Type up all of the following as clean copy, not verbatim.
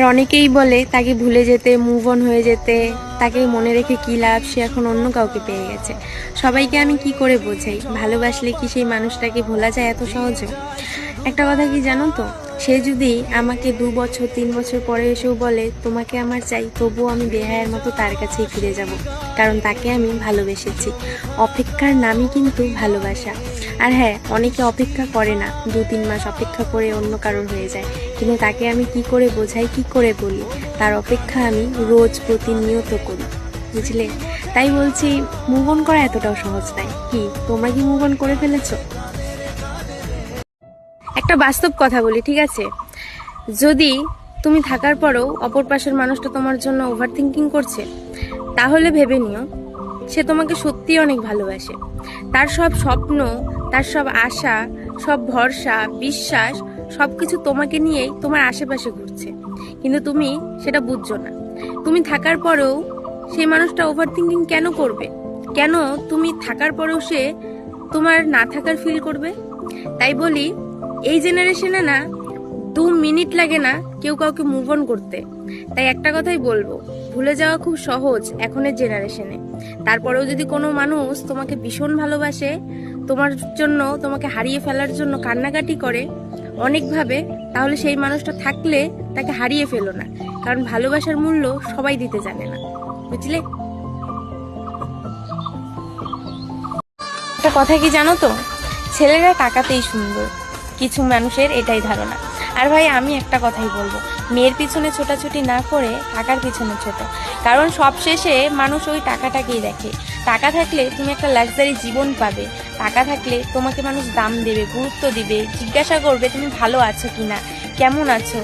অনেকেই বলে তাকে ভুলে যেতে, মুভ অন হয়ে যেতে, তাকে মনে রেখে কী লাভ, সে এখন অন্য কাউকে পেয়ে গেছে। সবাইকে আমি কি করে বোঝাই, ভালোবাসলে কি সেই মানুষটাকে ভোলা যায় এত সহজে? একটা কথা কি জানো তো, সে যদি আমাকে 2 বছর 3 বছর পরে এসেও বলে তোমাকে আমার চাই, তবুও আমি বেহায়ার মতো তার কাছেই ফিরে যাব, কারণ তাকে আমি ভালোবেসেছি। অপেক্ষার নামই কিন্তু ভালোবাসা। আর হ্যাঁ, অনেকে অপেক্ষা করে না, 2-3 মাস অপেক্ষা করে অন্য কারোর হয়ে যায়, কিন্তু তাকে আমি কি করে বোঝাই, কি করে বলি, তার অপেক্ষা আমি রোজ প্রতিনিয়ত করি, বুঝলে? তাই বলছি, মুভ অন করা এতটাও সহজ নয়। কি তোমরা কি মুভ অন করে ফেলেছো? একটা বাস্তব কথা বলি, ঠিক আছে? যদি তুমি থাকার পরেও অপর পাশের মানুষটা তোমার জন্য ওভার থিঙ্কিং করছে, তাহলে ভেবে নিও সে তোমাকে সত্যিই অনেক ভালোবাসে। তার সব স্বপ্ন, তার সব আশা, সব ভরসা, বিশ্বাস, সবকিছু তোমাকে নিয়েই তোমার আশেপাশে ঘুরছে, কিন্তু তুমি সেটা বুঝছো না। তুমি থাকার পরেও সেই মানুষটা ওভার থিঙ্কিং কেন করবে? কেন তুমি থাকার পরেও সে তোমার না থাকার ফিল করবে? তাই বলি, এই জেনারেশনে না 2 মিনিট লাগে না কেউ কাউকে মুভ অন করতে। তাই একটা কথাই বলবো, ভুলে যাওয়া খুব সহজ এখনের জেনারেশনে। তারপরেও যদি কোনো মানুষ তোমাকে ভীষণ ভালোবাসে, তোমার জন্য, তোমাকে হারিয়ে ফেলার জন্য কান্নাকাটি করে অনেকভাবে, তাহলে সেই মানুষটা থাকলে তাকে হারিয়ে ফেলো না, কারণ ভালোবাসার মূল্য সবাই দিতে জানে না, বুঝলে? একটা কথা কি জানো তো, ছেলেরা টাকাতেই সুন্দর, কিছু মানুষের এটাই ধারণা। আর ভাই, আমি একটা কথাই বলবো, মেয়ের পিছনে ছোটাছুটি না করে টাকার পিছনে ছোট, কারণ সব শেষে মানুষ ওই টাকাটাকেই দেখে। টাকা থাকলে তুমি একটা লাক্সারি জীবন পাবে, টাকা থাকলে তোমাকে মানুষ দাম দেবে, গুরুত্ব দিবে, জিজ্ঞাসা করবে তুমি ভালো আছো কিনা, কেমন আছো।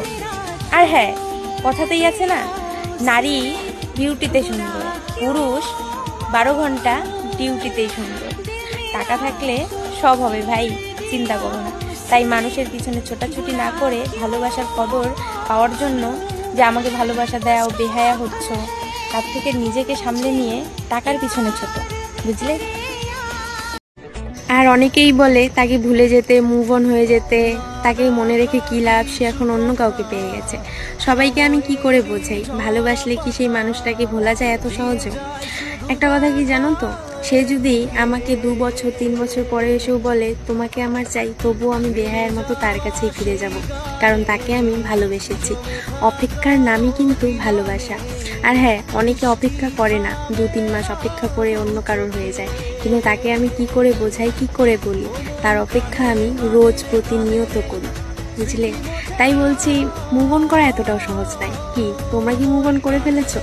আর হ্যাঁ, কথাতেই আছে না, নারী বিউটিতে সুন্দর, পুরুষ 12 ঘন্টা ডিউটিতেই সুন্দর। টাকা থাকলে সব হবে ভাই, চিন্তা করো না। তাই মানুষের পিছনে ছোটাছুটি না করে ভালোবাসার কদর পাওয়ার জন্য, যে আমাকে ভালোবাসা দাও, বেহায়া হচ্ছ, তার থেকে নিজেকে সামলে নিয়ে টাকার পিছনে ছোট, বুঝলে? আর অনেকেই বলে তাকে ভুলে যেতে, মুভ অন হয়ে যেতে, তাকে মনে রেখে কী লাভ, সে এখন অন্য কাউকে পেয়ে গেছে। সবাইকে আমি কি করে বোঝাই, ভালোবাসলে কি সেই মানুষটাকে ভোলা যায় এত সহজে? একটা কথা কি জানো তো, সে যদি আমাকে 2 বছর 3 বছর পরে এসেও বলে তোমাকে আমার চাই, তবুও আমি বেহায়ার মতো তার কাছেই ফিরে যাব, কারণ তাকে আমি ভালোবেসেছি। অপেক্ষার নামই কিন্তু ভালোবাসা। আর হ্যাঁ, অনেকে অপেক্ষা করে না, 2-3 মাস অপেক্ষা করে অন্য কারোর হয়ে যায়, কিন্তু তাকে আমি কি করে বোঝাই, কি করে বলি, তার অপেক্ষা আমি রোজ প্রতিনিয়ত করি, বুঝলে? তাই বলছি, মুভ অন করা এতটাও সহজ নয়। কি তোমরা কি মুভ অন করে ফেলেছো?